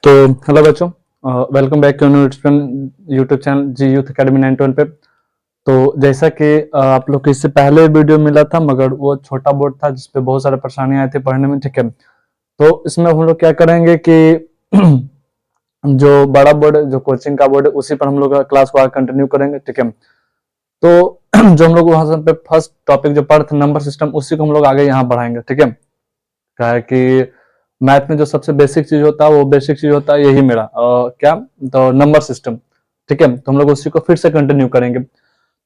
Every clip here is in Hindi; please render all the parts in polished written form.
तो हेलो बच्चों, welcome back to YouTube channel G youth academy 91 पे। तो जैसा कि आप लोग को इससे पहले वीडियो मिला था, मगर वो छोटा बोर्ड था जिसपे बहुत सारे परेशानी आई थी पढ़ने में। ठीक है, तो इसमें हम लोग क्या करेंगे कि जो बड़ा बोर्ड जो कोचिंग का बोर्ड है उसी पर हम लोग क्लास को आगे कंटिन्यू करेंगे। ठीक है, तो जो हम लोग वहां पे फर्स्ट टॉपिक जो पढ़ थे नंबर सिस्टम, उसी को हम लोग आगे यहाँ बढ़ाएंगे। ठीक है, क्या है कि मैथ में जो सबसे बेसिक चीज होता है वो बेसिक चीज होता है यही मेरा क्या तो नंबर सिस्टम। ठीक है, तो हम लोग उसी को फिर से कंटिन्यू करेंगे।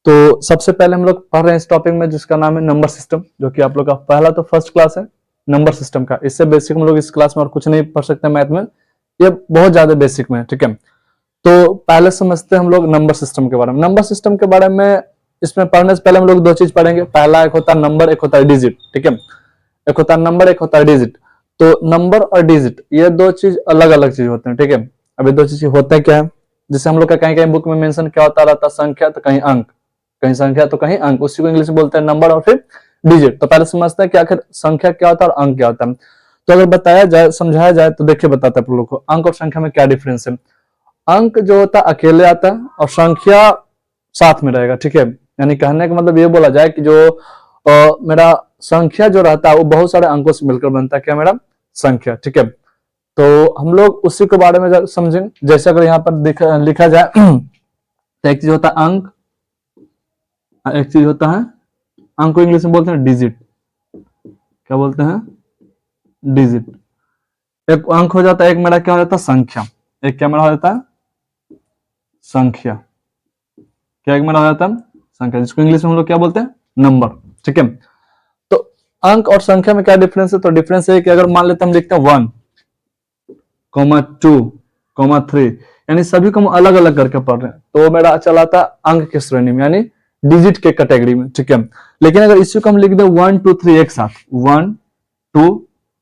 तो सबसे पहले हम लोग पढ़ रहे हैं इस टॉपिक में जिसका नाम है नंबर सिस्टम, जो कि आप लोग का पहला तो फर्स्ट क्लास है नंबर सिस्टम का। इससे बेसिक हम लोग इस क्लास में और कुछ नहीं पढ़ सकते मैथ में, ये बहुत ज्यादा बेसिक में है। ठीक है, तो पहले समझते हैं हम लोग नंबर सिस्टम के बारे में। नंबर सिस्टम के बारे में इसमें पढ़ने से पहले हम लोग दो चीज पढ़ेंगे। पहला एक होता है नंबर, एक होता है डिजिट। ठीक है, एक होता है नंबर, एक होता है डिजिट। तो नंबर और डिजिट ये दो चीज अलग अलग चीज होते हैं। ठीक है, अभी दो चीज होते हैं क्या है, जैसे हम लोग का कहीं कहीं बुक में मेंशन क्या होता रहता है, संख्या तो कहीं अंक, कहीं संख्या तो कहीं अंक, उसी को इंग्लिश में बोलते हैं नंबर और फिर डिजिट। तो पहले समझते हैं कि आखिर संख्या क्या होता है और अंक क्या होता है। तो अगर बताया जाए, समझाया जाए तो देखिए बताते हैं आप लोग को अंक और संख्या में क्या डिफरेंस है। अंक जो होता है अकेले आता है और संख्या साथ में रहेगा। ठीक है, यानी कहने का मतलब ये बोला जाए कि जो मेरा संख्या जो रहता है वो बहुत सारे अंकों से मिलकर बनता है। क्या मेरा संख्या। ठीक है, तो हम लोग उसी के बारे में समझेंगे। जैसे अगर यहाँ पर लिखा जाए तो एक चीज होता है अंक, एक चीज होता है अंक को इंग्लिश में बोलते हैं डिजिट। क्या बोलते हैं? डिजिट। एक अंक हो जाता है, एक मेरा क्या हो जाता है संख्या। एक क्या मेरा हो जाता है संख्या। क्या एक मेरा हो जाता है संख्या, जिसको इंग्लिश में हम लोग क्या बोलते हैं नंबर। ठीक है, तो अंक और संख्या में क्या डिफरेंस है, तो डिफरेंस है कि अगर मान लेते हम लिखते हैं 1, 2, 3, यानी सभी को हम अलग अलग करके पढ़ रहे हैं, तो मेरा चला था अंक की श्रेणी में, यानी डिजिट के कैटेगरी में। ठीक है, लेकिन अगर इसी को हम लिख दे 1, 2, 3 एक साथ, 1, 2,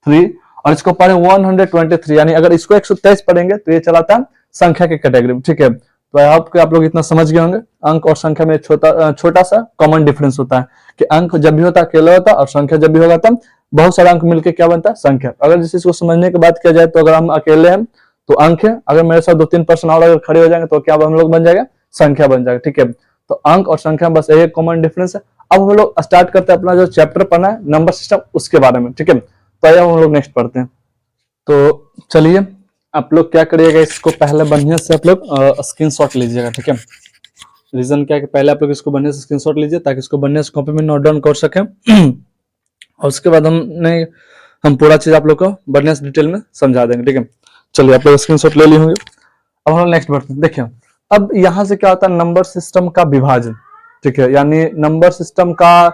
3, और इसको पढ़े 123, यानी अगर इसको 123 पढ़ेंगे तो ये चला था संख्या के कैटेगरी में। ठीक है, तो आप लोग इतना समझ गए होंगे। अंक और संख्या में छोटा सा कॉमन डिफरेंस होता है कि अंक जब भी होता है अकेला होता है और संख्या जब भी होगा तब बहुत सारे अंक मिलकर क्या बनता है संख्या। अगर जिस चीज को समझने की बात किया जाए तो अगर हम अकेले हैं तो अंक है, अगर मेरे साथ 2-3 पर्सन और अगर खड़े हो जाएंगे तो क्या हम लोग बन जाएगा संख्या बन जाएगा। ठीक है, तो अंक और संख्या बस यही कॉमन डिफरेंस है। अब हम लोग स्टार्ट करते हैं अपना जो चैप्टर पढ़ना है नंबर सिस्टम उसके बारे में। ठीक है, तो आइए हम लोग नेक्स्ट पढ़ते हैं। तो चलिए आप लोग क्या करिएगा, इसको पहले बढ़िया से आप लोग स्क्रीनशॉट लीजिएगा। ठीक है, रीजन क्या है कि पहले आप लोग इसको बढ़िया से स्क्रीनशॉट लीजिए ताकि इसको बढ़िया से कॉपी में नोट डाउन कर सकें और उसके बाद हम पूरा चीज आप लोग को बढ़िया से डिटेल में समझा देंगे। ठीक है, चलिए आप लोग स्क्रीनशॉट ले लिए होंगे। अब हम नेक्स्ट बढ़ते हैं। देखिए अब यहां से क्या होता है नंबर सिस्टम का विभाजन। ठीक है, यानी नंबर सिस्टम का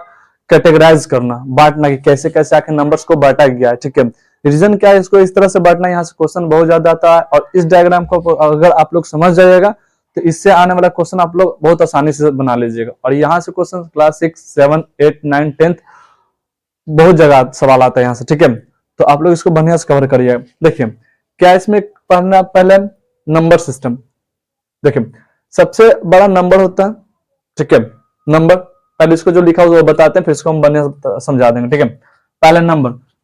कैटेगराइज करना, बांटना कि कैसे कैसे आखिर नंबर्स को बांटा गया है। ठीक है, रीजन क्या है इसको इस तरह से बांटना, यहाँ से क्वेश्चन बहुत ज्यादा आता है और इस डायग्राम को अगर आप लोग समझ जाइएगा तो इससे आने वाला क्वेश्चन आप लोग बहुत आसानी से बना लीजिएगा। और यहाँ से क्वेश्चन क्लास 6, 7, 8, 9, 10 बहुत जगह सवाल आता है यहाँ से। ठीक है, तो आप लोग इसको बढ़िया से कवर करिए। देखिए क्या इसमें पढ़ना, पहले नंबर सिस्टम। देखिए सबसे बड़ा नंबर होता है। ठीक है, नंबर पहले इसको जो लिखा हुआ वो बताते हैं, फिर इसको हम बढ़िया समझा देंगे। ठीक है, पहले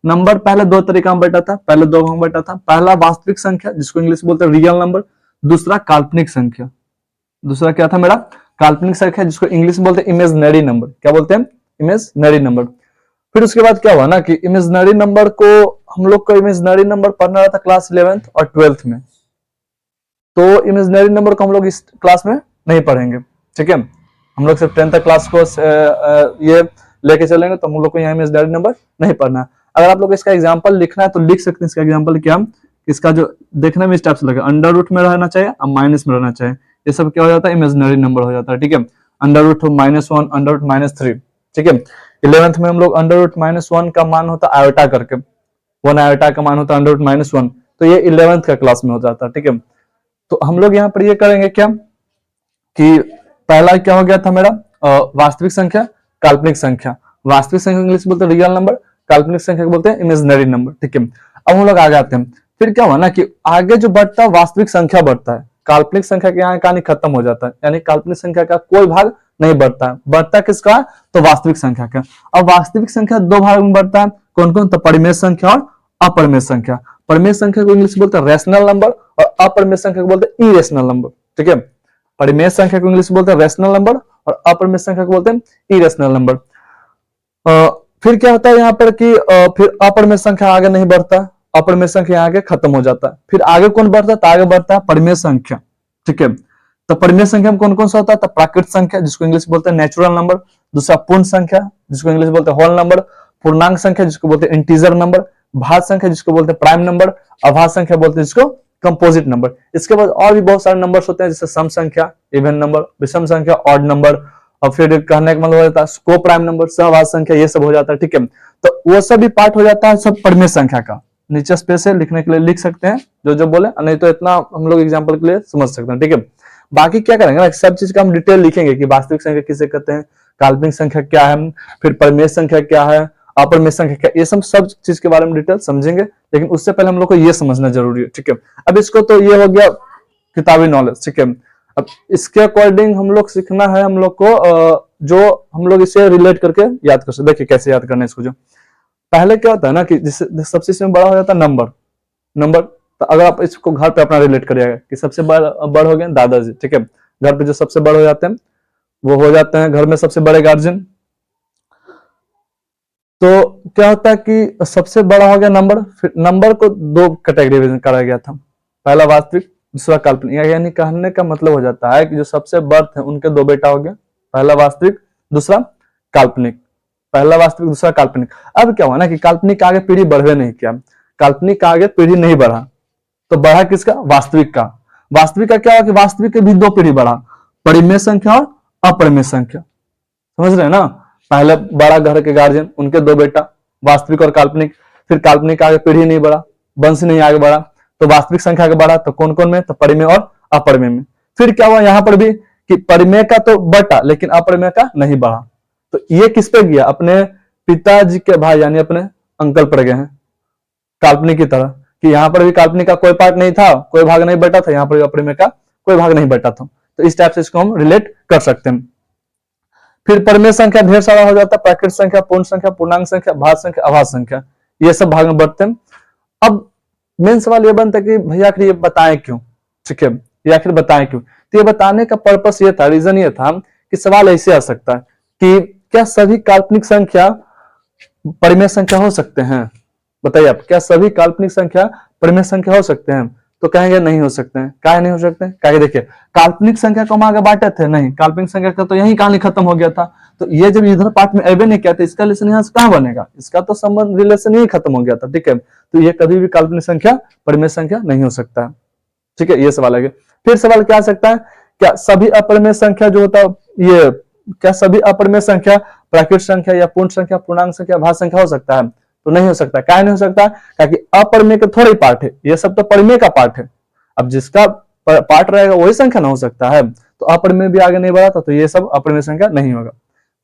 नंबर पहले दो तरीका में बटा था, पहले दो भाग में बटा था। पहला वास्तविक संख्या जिसको इंग्लिश में बोलते हैं रियल नंबर, दूसरा काल्पनिक संख्या। दूसरा क्या था मेरा काल्पनिक संख्या जिसको इंग्लिश में बोलते हैं इमेजिनरी नंबर। क्या बोलते हैं इमेजिनरी नंबर। फिर उसके बाद क्या हुआ ना कि इमेजिनरी नंबर को हम लोग को इमेजिनरी नंबर पढ़ना रहा था क्लास 11th और 12th में, तो इमेजिनरी नंबर को हम लोग इस क्लास में नहीं पढ़ेंगे। ठीक है, हम लोग सिर्फ 10th क्लास को ये लेके चलेंगे, तो हम लोग को यहाँ इमेजिनरी नंबर नहीं पढ़ना। अगर आप लोग इसका एग्जांपल लिखना है तो लिख सकते हैं। इसका एग्जांपल क्या, इसका जो देखने में इस टाइप से लगे, अंडर रूट में रहना चाहिए और माइनस में रहना चाहिए, ये सब क्या हो जाता है इमेजिनरी नंबर हो जाता है। ठीक है, अंडर रूट -1, अंडर रूट -3। ठीक है, 11th में हम लोग अंडर रूट -1 का मान होता है आयोटा करके, 1 आयोटा का मान होता है अंडर रूट -1, तो ये 11th का क्लास में हो जाता है। ठीक है, तो हम लोग यहाँ पर ये करेंगे क्या कि पहला क्या हो गया था मेरा वास्तविक संख्या, काल्पनिक संख्या। वास्तविक संख्या इंग्लिश बोलते हैं रियल नंबर, काल्पनिक संख्या को बोलते हैं इमेजिनरी नंबर। ठीक है, अब हम लोग आगे आते हैं। फिर क्या हुआ ना कि आगे जो बढ़ता है वास्तविक संख्या बढ़ता है, काल्पनिक संख्या के यहाँ कहानी खत्म हो जाता है, यानी काल्पनिक संख्या का कोई भाग नहीं बढ़ता है। बढ़ता किसका, तो वास्तविक संख्या का। अब वास्तविक संख्या दो भाग में बढ़ता है, कौन कौन, तो परिमेय संख्या और अपरिमेय संख्या। परिमेय संख्या को इंग्लिश में बोलते हैं रैशनल नंबर और अपरिमेय संख्या को बोलते हैं इरेशनल नंबर। ठीक है, परिमेय संख्या को इंग्लिश में बोलते हैं रैशनल नंबर और अपरिमेय संख्या को बोलते हैं इरेशनल नंबर। फिर क्या होता है यहाँ पर कि फिर अपरिमेय संख्या आगे नहीं बढ़ता, अपरिमेय संख्या आगे खत्म हो जाता है। फिर आगे कौन बढ़ता है? तो आगे बढ़ता है परिमेय संख्या। ठीक है, तो परिमेय संख्या में कौन कौन सा होता है? तो प्राकृत संख्या जिसको इंग्लिश में बोलते हैं नेचुरल नंबर, दूसरा पूर्ण संख्या जिसको इंग्लिश में बोलते हैं होल नंबर, पूर्णांक संख्या जिसको बोलते हैं इंटीजर नंबर, भाज्य संख्या जिसको बोलते हैं प्राइम नंबर, अभाज्य संख्या बोलते हैं जिसको कंपोजिट नंबर। इसके बाद और भी बहुत सारे नंबर्स होते हैं जैसे सम संख्या, इवन नंबर, विषम संख्या, ऑड नंबर, और फिर कहने का मतलब हो जाता है को प्राइम नंबर, सहभाज्य संख्या, ये सब हो जाता है। ठीक है, तो वो सब भी पार्ट हो जाता है सब परिमेय संख्या का। नीचे स्पेस है, लिखने के लिए लिख सकते हैं जो जो बोले, नहीं तो इतना हम लोग एग्जांपल के लिए समझ सकते हैं। ठीक है, बाकी क्या करेंगे ना, सब चीज का हम डिटेल लिखेंगे कि वास्तविक संख्या किसे कहते हैं, काल्पनिक संख्या क्या है, फिर परिमेय संख्या क्या है, अपरिमेय संख्या क्या, ये सब चीज के बारे में डिटेल समझेंगे। लेकिन उससे पहले हम लोग को ये समझना जरूरी है। ठीक है, अब इसको तो ये हो गया किताबी नॉलेज। ठीक है, अब इसके अकॉर्डिंग हम लोग सीखना है, हम लोग को जो हम लोग इसे रिलेट करके याद कर सकते। देखिए कैसे याद करना है इसको। जो पहले क्या होता है ना कि जिससे सबसे इसमें बड़ा हो जाता है नंबर, नंबर। तो अगर आप इसको घर पे अपना रिलेट करिएगा कि सबसे बड़ हो गए दादाजी। ठीक है, घर पे जो सबसे बड़े हो जाते हैं वो हो जाते हैं घर में सबसे बड़े गार्जियन। तो क्या होता है कि सबसे बड़ा हो गया नंबर। फिर नंबर को दो कैटेगरी में करा गया था, पहला वास्तविक, दूसरा काल्पनिक। यानी कहने का मतलब हो जाता है कि जो सबसे बड़ थे उनके दो बेटा हो गया, पहला वास्तविक, दूसरा काल्पनिक। पहला वास्तविक, दूसरा काल्पनिक। अब क्या हुआ ना कि काल्पनिक आगे पीढ़ी बढ़वे नहीं किया, काल्पनिक आगे पीढ़ी नहीं बढ़ा, तो बढ़ा किसका? वास्तविक का। वास्तविक का क्या हुआ कि वास्तविक के भी दो पीढ़ी बढ़ा, परिमेय संख्या और अपरिमेय संख्या। समझ रहे हैं ना, पहले बड़ा घर के गार्जियन, उनके दो बेटा, वास्तविक और काल्पनिक। फिर काल्पनिक आगे पीढ़ी नहीं बढ़ा, वंश नहीं आगे बढ़ा, तो वास्तविक संख्या आगे बढ़ा। तो कौन कौन में? तो परिमेय और अपरिमेय में। फिर क्या हुआ यहाँ पर भी कि परिमेय का तो बढ़ा लेकिन अपरिमेय का नहीं बढ़ा। तो ये किस पे गया? अपने पिताजी के भाई यानी अपने अंकल पर गए हैं, काल्पनिक की तरह, कि यहाँ पर भी काल्पनिक का कोई पार्ट नहीं था, कोई भाग नहीं बटा था, यहाँ पर भी अपरिमेय का कोई भाग नहीं बटा था। तो इस टाइप से इसको हम रिलेट कर सकते हैं। फिर परिमेय संख्या ढेर सारा हो जाता है, प्राकृत संख्या, पूर्ण संख्या, पूर्णांक संख्या, भाज्य संख्या, अभाज्य संख्या, ये सब भाग में बढ़ते हैं। अब मेन सवाल ये बनता है कि भैया आखिर ये बताएं क्यों? ठीक है, ये आखिर बताएं क्यों? तो ये बताने का पर्पस ये था, रीजन ये था कि सवाल ऐसे आ सकता है कि क्या सभी काल्पनिक संख्या परिमेय संख्या हो सकते हैं? बताइए आप, क्या सभी काल्पनिक संख्या परिमेय संख्या हो सकते हैं? तो कहेंगे नहीं हो सकते हैं। काहे नहीं हो सकते हैं? काहे देखिए काल्पनिक संख्या को हम आगे बांटे थे नहीं, काल्पनिक संख्या का तो यही कहानी खत्म हो गया था। तो ये जब इधर पार्ट में एवे नहीं किया था, इसका रिलेशन यहाँ से कहाँ बनेगा? इसका तो संबंध रिलेशन यही खत्म हो गया था। ठीक है, तो ये कभी भी काल्पनिक संख्या परिमेय संख्या नहीं हो सकता है। ठीक है, ये सवाल है। फिर सवाल क्या आ सकता है, क्या सभी अपरिमेय संख्या जो होता है ये, क्या सभी अपरिमेय संख्या प्राकृत संख्या या पूर्ण संख्या, पूर्णांक संख्या, भाज्य संख्या हो सकता है? तो नहीं हो सकता। क्या नहीं हो सकता? क्योंकि अपरिमेय का थोड़ा ही पार्ट है, ये सब तो परिमेय का पार्ट है। अब जिसका पार्ट रहेगा वही संख्या ना हो सकता है। तो अपरिमेय भी आगे नहीं बढ़ा था, तो ये सब अपरिमेय संख्या नहीं होगा।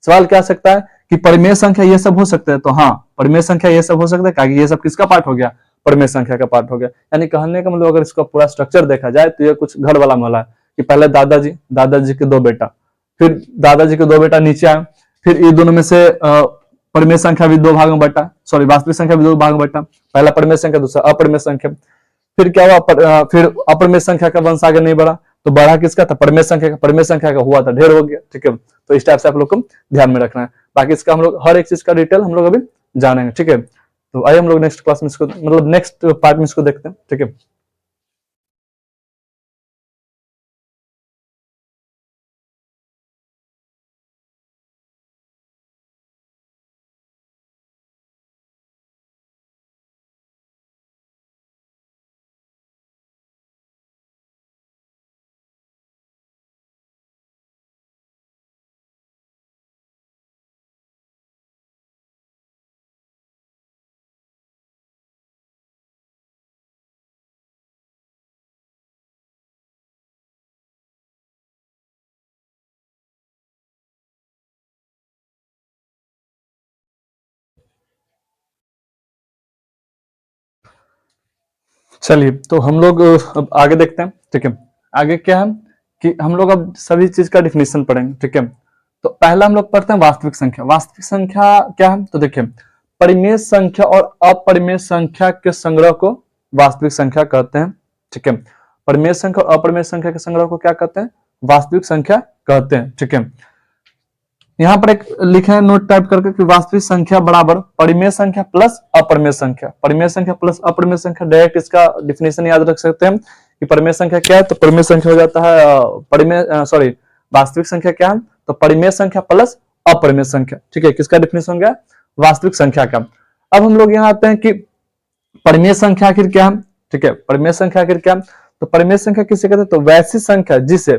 सवाल क्या आ सकता है कि परिमेय संख्या ये सब हो सकते हैं? तो हाँ, परिमेय संख्या ये सब हो सकता है, क्योंकि ये सब किसका पार्ट हो गया? परिमेय संख्या का पार्ट हो गया। यानी कहने का मतलब अगर इसका पूरा स्ट्रक्चर देखा जाए तो ये कुछ घर वाला मामला है कि पहले दादाजी, दादाजी के दो बेटा, फिर दादाजी के दो बेटा नीचे आए, फिर ये दोनों में से परिमेय संख्या भी दो भाग में बटा, सॉरी वास्तविक संख्या भी दो भाग में बटा, पहला परिमेय संख्या, दूसरा अपरिमेय संख्या। फिर क्या हुआ, फिर अपरिमेय संख्या का वंश आगे नहीं बढ़ा, तो बढ़ा किसका था? परिमेय संख्या का। परिमेय संख्या का हुआ था ढेर हो गया। ठीक है, तो इस टाइप से आप लोग को ध्यान में रखना है। बाकी इसका हम लोग हर एक चीज का डिटेल हम लोग अभी जानेंगे। ठीक है, तो आइए हम लोग नेक्स्ट क्लास में इसको, मतलब नेक्स्ट पार्ट में इसको देखते हैं। ठीक है, चलिए तो हम लोग अब आगे देखते हैं। ठीक है, आगे क्या है कि हम लोग अब सभी चीज का डिफिनेशन पढ़ेंगे। ठीक है, तो पहला हम लोग पढ़ते हैं वास्तविक संख्या। वास्तविक संख्या क्या है? तो देखिए परिमेय संख्या और अपरिमेय संख्या के संग्रह को वास्तविक संख्या कहते हैं। ठीक है, परिमेय संख्या और अपरिमेय संख्या के संग्रह को क्या कहते हैं? वास्तविक संख्या कहते हैं। ठीक है, यहाँ पर एक लिखे हैं नोट टाइप करके कि वास्तविक संख्या बराबर परिमेय संख्या प्लस अपरिमेय संख्या। परिमेय संख्या प्लस अपरिमेय संख्या, डायरेक्ट इसका डिफिनेशन याद रख सकते हैं कि परिमेय संख्या क्या है, तो परिमेय संख्या हो जाता है वास्तविक संख्या क्या है, तो परिमेय संख्या प्लस अपरिमेय संख्या। ठीक है, किसका डिफिनेशन हो गया? वास्तविक संख्या का। अब हम लोग यहाँ आते हैं कि परिमेय संख्या आखिर क्या है। ठीक है, परिमेय संख्या आखिर क्या है, तो परिमेय संख्या किसे कहते हैं, तो वैसी संख्या जिसे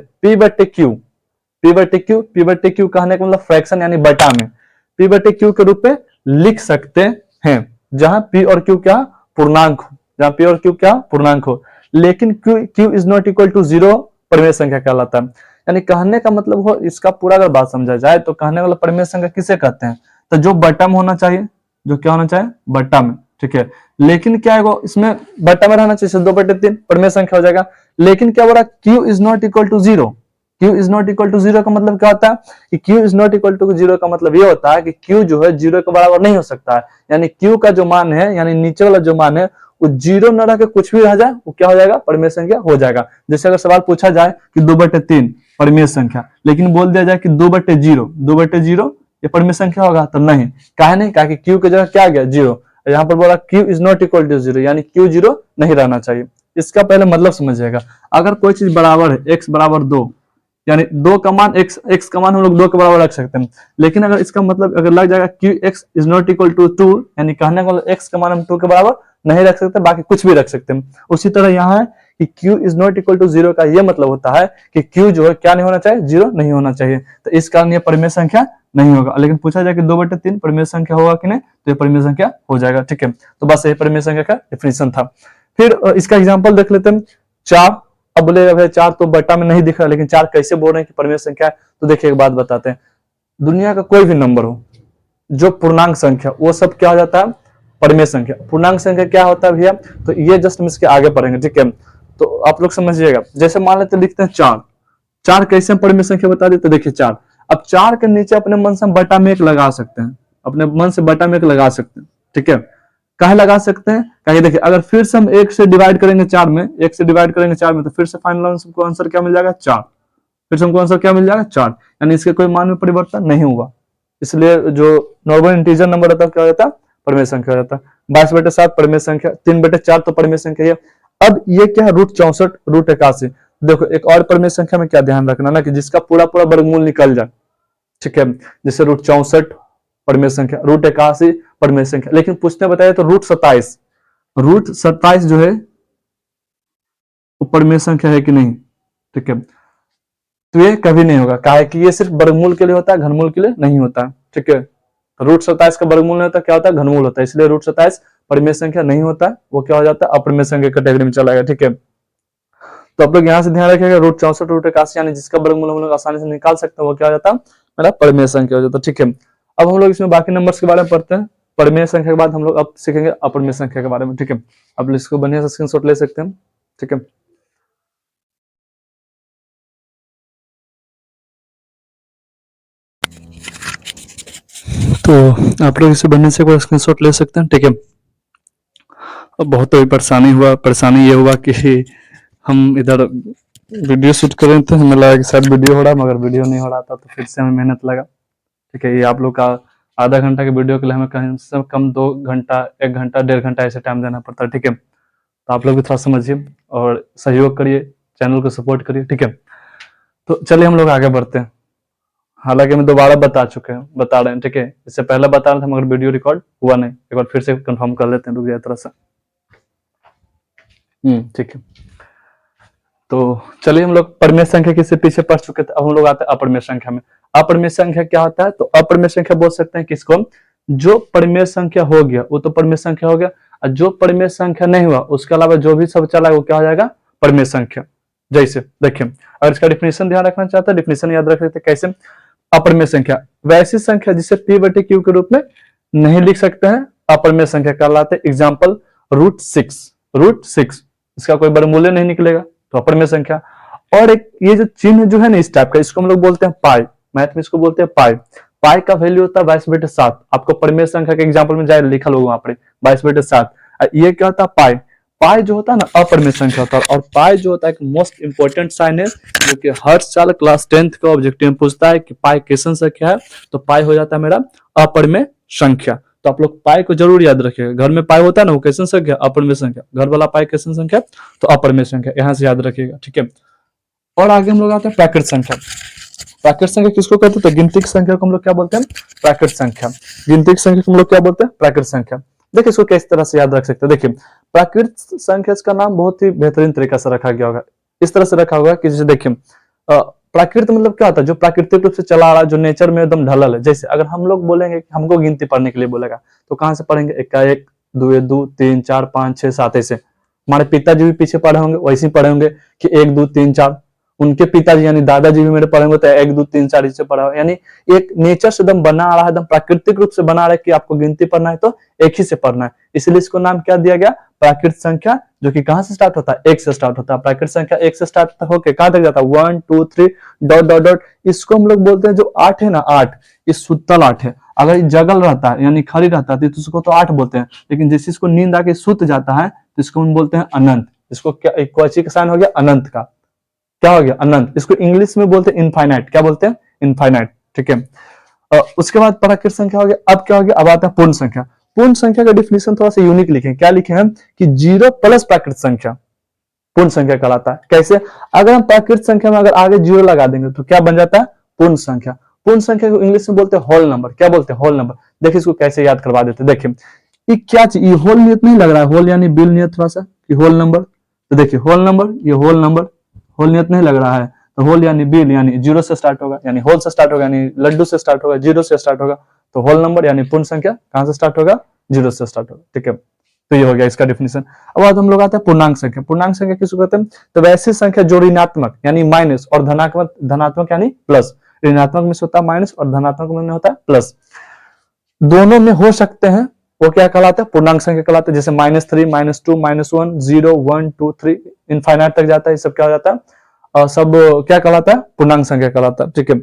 P/Q कहने का मतलब फ्रैक्शन यानी बटा में P/Q के रूप में लिख सकते हैं, जहां P और Q क्या पूर्णांक हो, जहां P और Q क्या पूर्णांक हो, लेकिन Q is not equal to 0 परिमेय संख्या कहलाता है। यानी कहने का मतलब हो, इसका पूरा अगर बात समझा जाए तो कहने वाला परिमेय संख्या किसे कहते हैं, तो जो बटा में होना चाहिए, जो क्या होना चाहिए, बटा में। ठीक है, लेकिन क्या है इसमें बटा में रहना चाहिए, 2/3 परिमेय संख्या हो जाएगा। लेकिन क्या बोला, Q is not equal to 0। Q is not equal to 0 का मतलब क्या होता है कि Q is not equal to 0 का मतलब ये होता है कि Q जो है 0 के बराबर नहीं हो सकता है। यानी Q का जो मान है, यानी नीचे वाला जो मान है वो 0 न रह के कुछ भी रह जाए, वो क्या हो जाएगा, परिमेय संख्या हो जाएगा। जैसे अगर सवाल पूछा जाए कि 2/3 परिमेय संख्या, लेकिन बोल दिया जाए कि 2/0 ये परिमेय संख्या होगा, तो नहीं, काहे नहीं, कहा कि Q की जगह क्या आ गया, 0। यहाँ पर बोला Q is not equal to 0, यानी Q 0 नहीं रहना चाहिए। इसका पहले मतलब समझिएगा। अगर कोई चीज बराबर है, x बराबर 2, यानी 2 का मान x का मान हम लोग 2 के बराबर रख सकते हैं, लेकिन अगर इसका मतलब अगर लग जाएगा कि x is not equal to 2, यानी कहने का मतलब x का मान हम 2 के बराबर नहीं रख सकते, बाकी कुछ भी रख सकते हैं। उसी तरह यहाँ है कि Q is not equal to 0 का ये मतलब होता है कि Q जो है क्या नहीं होना चाहिए, 0 नहीं होना चाहिए। तो इस कारण ये परिमेय संख्या नहीं होगा। लेकिन पूछा जाए कि 2/3 परिमेय संख्या होगा कि नहीं, तो ये परिमेय संख्या हो जाएगा। ठीक है, तो बस ये परिमेय संख्या का डिफिनेशन था। फिर इसका एग्जाम्पल देख लेते हैं, 4। अब बोले भाई 4 तो बटा में नहीं दिख रहा, लेकिन 4 कैसे बोल रहे हैं कि परिमेय संख्या है, तो देखिए एक बात बताते हैं। दुनिया का कोई भी नंबर हो जो पूर्णांक संख्या, वो सब क्या हो जाता है, परिमेय संख्या। पूर्णांक संख्या क्या होता है भैया, तो ये जस्ट हम इसके आगे पढ़ेंगे। ठीक है, तो आप लोग समझिएगा। जैसे मान लेते लिखते हैं 4, 4 कैसे परिमेय संख्या बता देते, देखिए 4। अब 4 के नीचे अपने मन से बटा में 1 लगा सकते हैं, अपने मन से बटा में 1 लगा सकते हैं। ठीक है, कहे लगा सकते हैं, कहे देखिए अगर फिर से हम 1 से डिवाइड करेंगे 4 में, 1 से डिवाइड करेंगे 4 में, तो फिर से फाइनल हमको आंसर क्या मिल जाएगा, 4। फिर से हमको आंसर क्या मिल जाएगा, 4। यानी इसके कोई मान में परिवर्तन नहीं हुआ। इसलिए जो नॉर्मल इंटीजर नंबर रहता है क्या हो जाता है, परिमेय संख्या हो जाता है। 22/7 परिमेय संख्या, 3/4 तो परिमेय संख्या है। अब ये क्या है, √64, √81। देखो एक और परिमेय संख्या में क्या ध्यान रखना ना, कि जिसका पूरा पूरा वर्गमूल निकल जाए। ठीक है, जैसे √64 परिमेय संख्या, √81 परिमेय संख्या। लेकिन पूछने बताया तो √27 जो है वो परिमेय संख्या है कि नहीं। ठीक है, तो ये कभी नहीं होगा, काहे कि ये सिर्फ वर्गमूल के लिए होता है, घनमूल के लिए नहीं होता। ठीक है, तो √27 का वर्गमूल नहीं होता, क्या होता है, घनमूल होता है। इसलिए √27 परिमेय संख्या नहीं होता है, वो क्या हो जाता है, अपरिमेय संख्या कैटेगरी में चला गया। ठीक है, तो आप लोग यहाँ से ध्यान रखिएगा, √64 √81 यानी जिसका वर्गमूल हम लोग आसानी से निकाल सकते हैं, वो क्या हो जाता है, मेरा परिमेय संख्या हो जाता है। ठीक है, अब हम लोग इसमें बाकी नंबर्स के बारे में पढ़ते हैं। परिमेय संख्या के बाद हम लोग अब सीखेंगे अपरिमेय संख्या के बारे में। ठीक है, अब इसको बढ़िया से स्क्रीनशॉट ले सकते हैं। ठीक है, तो आप लोग इसे बनने से कोई स्क्रीनशॉट ले सकते हैं। ठीक है, अब बहुत परेशानी ये हुआ कि हम इधर वीडियो शूट कर रहे थे, हमें लगा कि शायद वीडियो हो रहा है, मगर वीडियो नहीं हो रहा था, तो फिर से हमें मेहनत लगा। ठीक है, ये आप लोग का आधा घंटा के वीडियो के लिए हमें कम से कम 2 घंटा, 1 घंटा, 1.5 घंटा ऐसे टाइम देना पड़ता है। ठीक है, तो आप लोग भी थोड़ा समझिए और सहयोग करिए, चैनल को सपोर्ट करिए। ठीक है, तो चलिए हम लोग आगे बढ़ते हैं। हालांकि हम दोबारा बता रहे हैं। ठीक है, इससे पहले बता रहे थे मगर वीडियो रिकॉर्ड हुआ नहीं, एक बार फिर से कंफर्म कर लेते हैं, रुक जाए थोड़ा सा। ठीक है, तो चलिए हम लोग परिमेय संख्या किससे पीछे पढ़ चुके थे, अब हम लोग आते हैं अपरिमेय संख्या में। अपरिमेय संख्या क्या होता है, तो अपरिमेय संख्या बोल सकते हैं किसको, जो परिमेय संख्या हो गया वो तो परिमेय संख्या हो गया, और जो परिमेय संख्या नहीं हुआ उसके अलावा जो भी सब चला वो क्या हो जाएगा, परिमेय संख्या। जैसे देखिए, अगर इसका डिफिनेशन ध्यान रखना चाहते हैं, डिफिनेशन याद रख लेते कैसे। अपरिमेय संख्या वैसी संख्या जिसे P/Q के रूप में नहीं लिख सकते हैं, अपरिमेय संख्या कहलाते हैं। एग्जाम्पल √6, इसका कोई वर्गमूल्य नहीं निकलेगा, तो अपरिमेय संख्या। और एक ये जो चिन्ह जो है ना इस टाइप का, इसको हम लोग बोलते हैं पाई, मैथ में इसको बोलते हैं पाई। पाई का वैल्यू होता है 22/7। आपको परिमेय संख्या के एग्जाम्पल में जाए लिखा होगा वहां पर 22/7। ये क्या होता है, पाई। पाई जो होता है ना अपरिमेय संख्या होता है, और पाई जो होता है एक मोस्ट इंपोर्टेंट साइन है जो कि हर साल क्लास 10th का ऑब्जेक्टिव में पूछता है कि पाई कैसन संख्या है, तो पाई हो जाता है मेरा अपरिमेय संख्या। तो आप लोग पाई को जरूर याद रखिएगा, घर में पाई होता है ना वो कैसन संख्या, अपरिमेय संख्या, घर वाला पाई कैसन संख्या, तो अपरिमेय संख्या, यहाँ से याद रखिएगा, ठीक है। और आगे हम लोग आते हैं प्राकृत संख्या। प्राकृत संख्या किसको कहते हैं, तो गिनती की संख्या को हम लोग क्या बोलते हैं, प्राकृत संख्या। गिनती की संख्या को हम लोग क्या बोलते हैं, प्राकृत संख्या। देखिए इसको किस तरह से याद रख सकते हैं, देखिए प्राकृत संख्या का नाम बहुत ही बेहतरीन तरीका से रखा गया होगा, इस तरह से रखा होगा कि जैसे देखिए प्राकृत मतलब क्या होता है, जो प्राकृतिक रूप से चला आ रहा है, जो नेचर में एकदम ढलल है। जैसे अगर हम लोग बोलेंगे कि हमको गिनती पढ़ने के लिए बोलेगा तो कहाँ से पढ़ेंगे, एक का एक, दो दो, तीन चार पांच छह सात, ऐसे हमारे पिताजी भी पीछे पढ़े होंगे वैसे ही पढ़े होंगे कि एक दो तीन चार, उनके पिताजी यानी दादाजी भी मेरे पढ़े होंगे तो एक दो तीन चार से पढ़ा हो, यानी एक नेचर से एकदम बना आ रहा है, एकदम प्राकृतिक रूप से बना आ रहा है कि आपको गिनती पढ़ना है तो एक ही से पढ़ना है, इसलिए इसको नाम क्या दिया गया, प्राकृत संख्या, जो कि कहां से स्टार्ट होता है, एक से स्टार्ट होता है। प्राकृत संख्या एक से स्टार्ट होकर कहां तक जाता है, 1 2 3 डॉट डॉट डॉट। इसको हम लोग बोलते हैं जो 8 है ना, 8 ये सुतल 8 है। अगर जगल रहता है यानी खड़ी रहता है तो उसको तो 8 बोलते हैं, लेकिन जैसे इसको नींद आके सुत जाता है तो इसको हम बोलते हैं अनंत। इसको क्या एक क्वची का साइन हो गया अनंत का, क्या हो गया अनंत। इसको इंग्लिश में बोलते हैं इनफाइनाइट, क्या बोलते हैं, इनफाइनाइट, ठीक है। उसके बाद प्राकृत संख्या हो गया, अब क्या हो गया, अब आता है पूर्ण संख्या। पूर्ण संख्या का डिफिनेशन थोड़ा सा यूनिक लिखे, क्या लिखे हैं कि 0 प्लस प्राकृत संख्या पूर्ण संख्या कहलाता है। कैसे, अगर हम प्राकृत संख्या में अगर आगे 0 लगा देंगे तो क्या बन जाता है, पूर्ण संख्या। पूर्ण संख्या को इंग्लिश में बोलते हैं होल नंबर, क्या बोलते हैं, होल नंबर। देखिए इसको कैसे याद करवा देते हैं, देखिए ये क्या चीज, ये होल नियत नहीं लग रहा है, होल यानी बिल नियत थोड़ा सा, कि होल नंबर, तो देखिए होल नंबर, ये होल नंबर, होल नियत नहीं लग रहा है, तो होल यानी बिल यानी 0 से स्टार्ट होगा, यानी होल से स्टार्ट होगा, यानी लड्डू से स्टार्ट होगा, 0 से स्टार्ट होगा, तो होल नंबर यानी पूर्ण संख्या कहां से स्टार्ट होगा, 0 से स्टार्ट होगा, ठीक है। तो ये हो गया इसका डिफिनेशन। अब बाद हम लोग आते हैं पूर्णांक संख्या। पूर्णांक संख्या किसको कहते हैं, तो वैसी संख्या जो ऋणात्मक यानी माइनस और धनात्मक, धनात्मक यानी प्लस, ऋणात्मक में होता है माइनस और धनात्मक में होता है प्लस, दोनों में हो सकते हैं, वो क्या कहलाता है, पूर्णांक संख्या कहलाता है। जैसे -3 -2 -1 0 1 2 3 इनफाइनाइट तक जाता है, ये सब क्या हो जाता है, सब क्या कहलाता है, पूर्णांक संख्या कहलाता है, ठीक है।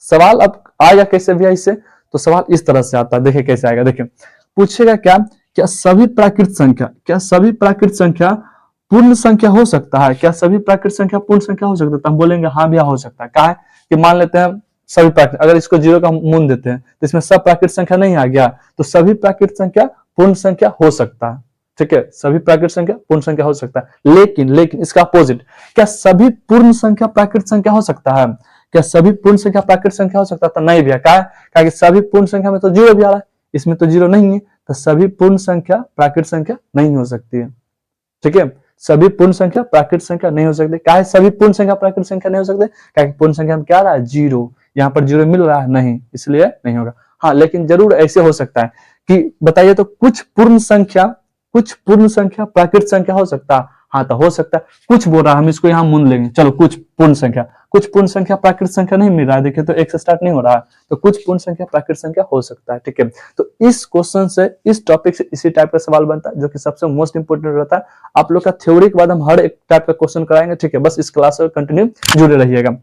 सवाल अब आएगा कैसे भैया इससे, तो सवाल इस तरह से आता है, देखिए कैसे आएगा, देखिए पूछेगा क्या सभी प्राकृत संख्या, क्या सभी प्राकृत संख्या पूर्ण संख्या हो सकता है, क्या सभी प्राकृत संख्या पूर्ण संख्या हो सकता है, तो हम बोलेंगे हाँ भैया हो सकता है। क्या है कि मान लेते हैं सभी प्राकृत, अगर इसको 0 का मूल देते हैं तो इसमें सब प्राकृत संख्या नहीं आ गया, तो सभी प्राकृत संख्या पूर्ण संख्या हो सकता है, ठीक है। सभी प्राकृत संख्या पूर्ण संख्या हो सकता है, लेकिन इसका अपोजिट, क्या सभी पूर्ण संख्या प्राकृत संख्या हो सकता है, क्या सभी पूर्ण संख्या प्राकृत संख्या हो सकता है, तो नहीं भैया। क्या सभी पूर्ण संख्या में तो 0 भी आ रहा है, इसमें तो 0 नहीं है, तो सभी पूर्ण संख्या प्राकृत संख्या नहीं हो सकती है, ठीक है। सभी पूर्ण संख्या प्राकृत संख्या नहीं हो सकती, क्या है सभी पूर्ण संख्या प्राकृत संख्या नहीं हो सकते, क्या पूर्ण संख्या में क्या आ रहा है, 0, यहाँ पर 0 मिल रहा है नहीं, इसलिए नहीं होगा। हाँ लेकिन जरूर ऐसे हो सकता है कि बताइए तो कुछ पूर्ण संख्या प्राकृत संख्या हो सकता है, हाँ तो हो सकता है, कुछ बोल रहा है, हम इसको यहाँ मूल लेंगे, चलो कुछ पूर्ण संख्या प्राकृत संख्या नहीं मिल रहा है, देखिए तो एक से स्टार्ट नहीं हो रहा है, तो कुछ पूर्ण संख्या प्राकृत संख्या हो सकता है, ठीक है। तो इस क्वेश्चन से, इस टॉपिक से इसी टाइप का सवाल बनता है, जो कि सबसे मोस्ट इंपोर्टेंट रहता है। आप लोग का थ्योरी के बाद हम हर एक टाइप का क्वेश्चन कराएंगे, ठीक है, बस इस क्लास से कंटिन्यू जुड़े रहिएगा।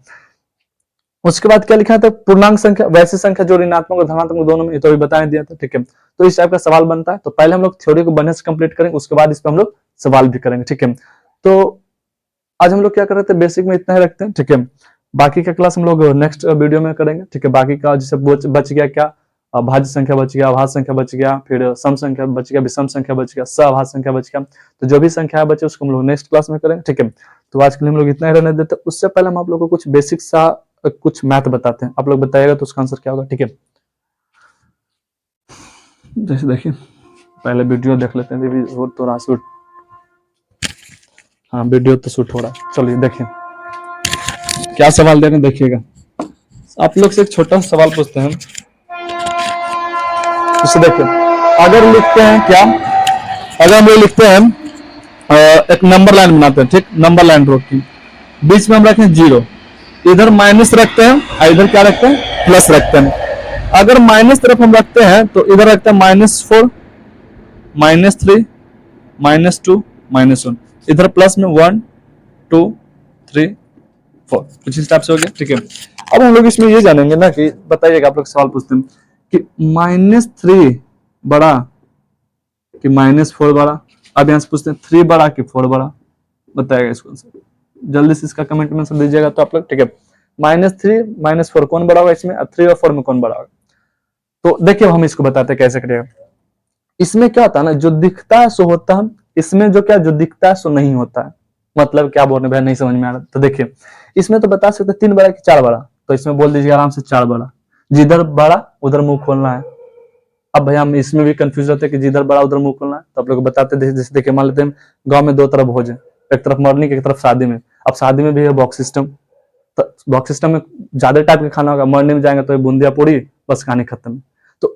उसके बाद क्या लिखा था, पूर्णांक संख्या वैसी संख्या जो ऋणात्मक और धनात्मक दोनों में, ये तो अभी बता दिया था, ठीक है। तो इस टाइप का सवाल बनता है, तो पहले हम लोग थ्योरी को बढ़िया से कंप्लीट करेंगे, उसके बाद इस पर हम लोग सवाल भी करेंगे, ठीक है। तो आज हम लोग क्या कर रहे थे, बेसिक में इतना ही रखते हैं, ठीक है। बाकी का क्लास हम लोग नेक्स्ट वीडियो में करेंगे, ठीक है। बाकी का जैसे बच गया क्या, भाज्य संख्या बच गया, अभाज्य संख्या बच गया, फिर सम संख्या बच गया, विषम संख्या बच गया, सअभाज्य संख्या बच गया, तो जो भी संख्या बचे उसको हम लोग नेक्स्ट क्लास में करेंगे, ठीक है। तो आज के लिए हम लोग इतना ही रहने देते हैं। उससे पहले हम आप लोगों को कुछ बेसिक सा कुछ मैथ बताते हैं, आप लोग बताइएगा तो उसका आंसर क्या होगा, ठीक है। जैसे देखिए पहले वीडियो देख लेते हैं, तो रहा शूट, हाँ वीडियो तो शूट हो रहा है, चलिए देखिए क्या सवाल दे रहे हैं, देखिएगा। आप लोग से एक छोटा सा सवाल पूछते हैं, इसे देखिए, अगर लिखते हैं क्या, अगर हम लोग लिखते हैं एक नंबर लाइन बनाते हैं, ठीक, नंबर लाइन ड्रॉ की, बीच में हम रखते हैं 0, इधर माइनस रखते हैं और इधर क्या रखते हैं, प्लस रखते हैं। अगर माइनस तरफ हम रखते हैं तो इधर रखते हैं -4 -3 -2 -1, इधर प्लस में 1 2 3 4, कुछ इस टाइप से हो गया, ठीक है। अब हम लोग इसमें ये जानेंगे ना कि बताइएगा, आप लोग सवाल पूछते हैं कि -3 बड़ा कि -4 बड़ा, अब यहाँ से पूछते हैं 3 बड़ा कि 4 बड़ा, बताएगा इसको आंसर, जल्दी से इसका कमेंट में सब दीजिएगा तो आप लोग, ठीक है। -3 -4 कौन बड़ा होगा इसमें, 3 और 4 में कौन बड़ा होगा। तो देखिए हम इसको बताते हैं कैसे करेगा। इसमें क्या होता है ना, जो दिखता है सो होता है, इसमें जो क्या जो दिखता है सो नहीं होता है। मतलब क्या बोल रहे भाई, नहीं समझ में आ रहा। तो देखिए इसमें तो बता सकते 3 बड़ा कि 4 बड़ा, तो इसमें बोल दीजिए आराम से 4 बड़ा, जिधर बड़ा उधर मुंह खोलना है। अब भैया हम इसमें भी कंफ्यूज होते हैं कि जिधर बड़ा उधर मुंह खोलना है, तो आप लोग बताते हैं जैसे देखिए मान लेते हैं गांव में 2 तरफ भोज है, एक तरफ मॉर्निंग एक तरफ शादी में। अब शादी में भी है बॉक्स सिस्टम, तो बॉक्स सिस्टम में ज्यादा टाइप का खाना होगा, मॉर्निंग में जाएंगे तो बूंदिया पूरी बस कहानी खत्म। तो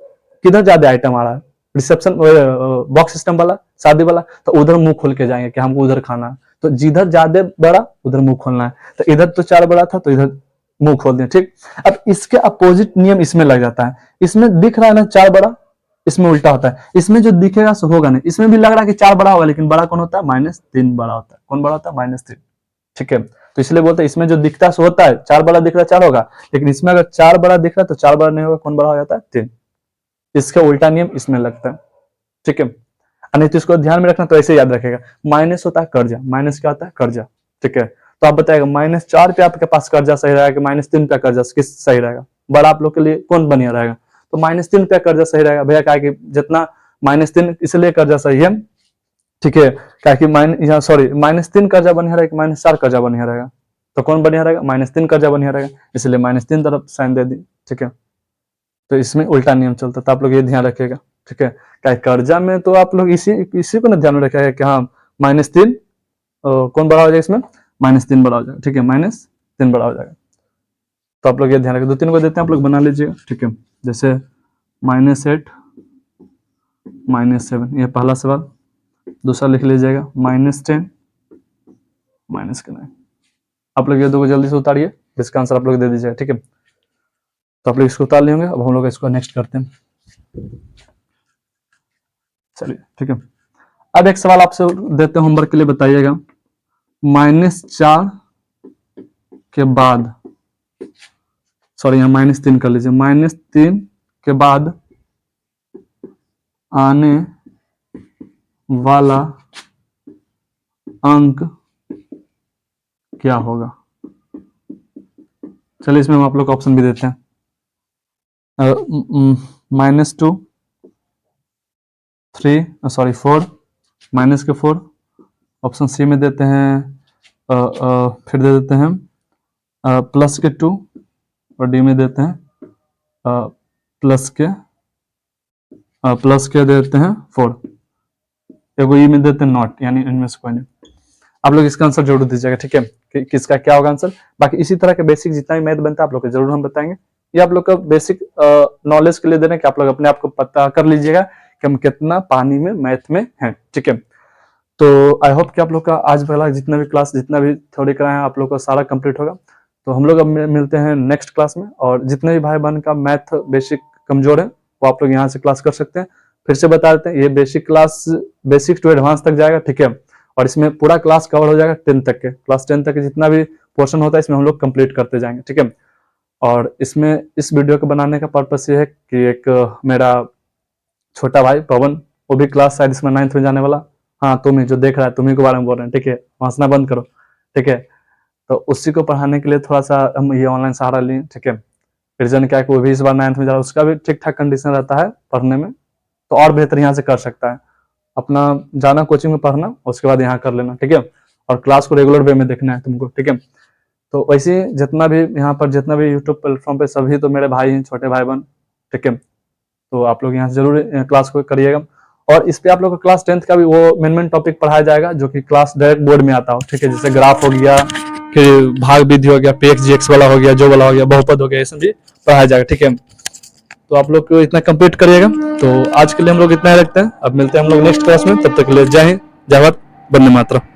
किधर ज्यादा आइटम आ रहा है, रिसेप्शन बॉक्स सिस्टम वाला शादी वाला, तो उधर मुंह खोल के जाएंगे कि हमको उधर खाना है। तो जिधर ज्यादा बड़ा उधर मुंह खोलना है, तो इधर तो 4 बड़ा था तो इधर मुंह खोल दिया, ठीक। अब इसके अपोजिट नियम इसमें लग जाता है, इसमें दिख रहा है ना 4 बड़ा, इसमें उल्टा होता है, इसमें जो दिखेगा सो होगा नहीं। इसमें भी लग रहा है कि 4 बड़ा होगा, लेकिन बड़ा कौन होता है, -3 बड़ा होता है। कौन बड़ा होता है, -3, ठीक है। तो इसलिए बोलते हैं इसमें जो दिखता है सो होता है, 4 बड़ा दिख रहा है 4 होगा, लेकिन इसमें अगर 4 बड़ा दिख रहा है तो 4 बड़ा नहीं होगा, कौन बड़ा हो जाता है, 3। इसका उल्टा नियम इसमें लगता है, ठीक है। नहीं तो इसको ध्यान में रखना, तो ऐसे याद रखेगा। माइनस होता है कर्जा, माइनस क्या होता है, कर्जा, ठीक है। तो आप बताएगा -4 पे आपके पास कर्जा सही रहेगा कि -3 पे कर्जा किस सही रहेगा, बड़ा आप लोग के लिए कौन बढ़िया रहेगा। तो -3 पे कर्जा सही रहेगा भैया, क्या कि जितना -3 इसलिए कर्जा सही है, ठीक है, क्या कि -3 कर्जा बढ़िया रहेगा, -4 कर्जा बढ़िया रहेगा। तो कौन बढ़िया रहेगा, -3 कर्जा बढ़िया रहेगा, इसलिए -3 तरफ साइन दे दी, ठीक है। तो इसमें उल्टा नियम चलता था, आप लोग ये ध्यान रखिएगा, ठीक है। क्या कर्जा में तो आप लोग इसी को ना ध्यान में रखिएगा कि हाँ -3 कौन बड़ा हो जाएगा इसमें, -3 बड़ा हो जाएगा, ठीक है, -3 बड़ा हो जाएगा। तो आप लोग ये ध्यान रखें, 2-3 को देते हैं, आप लोग बना लीजिएगा, ठीक है। जैसे -8 -7, ये पहला सवाल। दूसरा लिख लीजिएगा -10 -9। आप लोग ये दो को जल्दी से उतारिए, इसका आंसर आप लोग दे दीजिएगा, ठीक है। तो आप लोग इसको उतार लेंगे। अब हम लोग इसको नेक्स्ट करते हैं, चलिए, ठीक है। अब एक सवाल आपसे देते हैं होमवर्क के लिए, बताइएगा -4 के बाद, सॉरी यहाँ -3 कर लीजिए, -3 के बाद आने वाला अंक क्या होगा। चलिए इसमें हम आप लोग को ऑप्शन भी देते हैं, -2 3 सॉरी 4 -4, ऑप्शन सी में देते हैं, फिर दे देते हैं +2, और डी में देते हैं प्लस के देते हैं 4, एगो ई में देते हैं नॉट, यानी इनमें से कोई नहीं। आप लोग इसका आंसर जरूर दीजिएगा, ठीक है, कि किसका क्या होगा आंसर। बाकी इसी तरह के बेसिक जितना भी मैथ बनता है आप लोग को जरूर हम बताएंगे। ये आप लोग का बेसिक नॉलेज के लिए दे रहे हैं कि आप लोग अपने आप को पता कर लीजिएगा कि हम कितना पानी में मैथ में हैं, ठीक है। तो आई होप कि आप लोग का आज वाला जितना भी क्लास, जितना भी थ्योरी कराए हैं, आप लोग का सारा कंप्लीट होगा। तो हम लोग अब मिलते हैं नेक्स्ट क्लास में, और जितने भी भाई बहन का मैथ बेसिक कमजोर है वो आप लोग यहाँ से क्लास कर सकते हैं। फिर से बता देते हैं, ये basic class basic to advance तक जाएगा, ठीक है। और इसमें पूरा क्लास कवर हो जाएगा 10 तक के, क्लास 10 तक के जितना भी पोर्शन होता है इसमें हम लोग कंप्लीट करते जाएंगे, ठीक है। और इसमें इस वीडियो को बनाने का पर्पस ये है कि एक मेरा छोटा भाई पवन, वो भी क्लास शायद इसमें 9th में जाने वाला, हाँ तुम ही जो देख रहा है तुम्ही के बारे में बोल रहे हैं, ठीक है, हंसना बंद करो, ठीक है। तो उसी को पढ़ाने के लिए थोड़ा सा हम ये ऑनलाइन सहारा लिए, ठीक है। रीजन क्या है कि वो भी इस बार 9th में जा रहा है, उसका भी ठीक ठाक कंडीशन रहता है पढ़ने में, तो और बेहतर यहाँ से कर सकता है। अपना जाना कोचिंग में पढ़ना, उसके बाद यहाँ कर लेना, ठीक है। और क्लास को रेगुलर वे में देखना है तुमको, ठीक है। तो वैसे जितना भी यहाँ पर जितना भी यूट्यूब प्लेटफॉर्म पे सभी तो मेरे भाई हैं, छोटे भाई बहन, ठीक है। तो आप लोग यहाँ से जरूर क्लास को करिएगा। और इस पे आप लोग को क्लास 10th का भी वो मेन टॉपिक पढ़ाया जाएगा जो कि क्लास डायरेक्ट बोर्ड में आता हो, ठीक है। जैसे ग्राफ हो गया, फिर भाग विधि हो गया, पीएक्स जीएक्स वाला हो गया, जो वाला हो गया, बहुपद हो गया, ये सब भी पढ़ाया जाएगा, ठीक है। तो आप लोग को इतना कंप्लीट करिएगा। तो आज के लिए हम लोग इतना ही रखते हैं, अब मिलते हैं हम लोग नेक्स्ट क्लास में, तब तक के लिए जय हिंद, जय भारत, वंदे मातरम।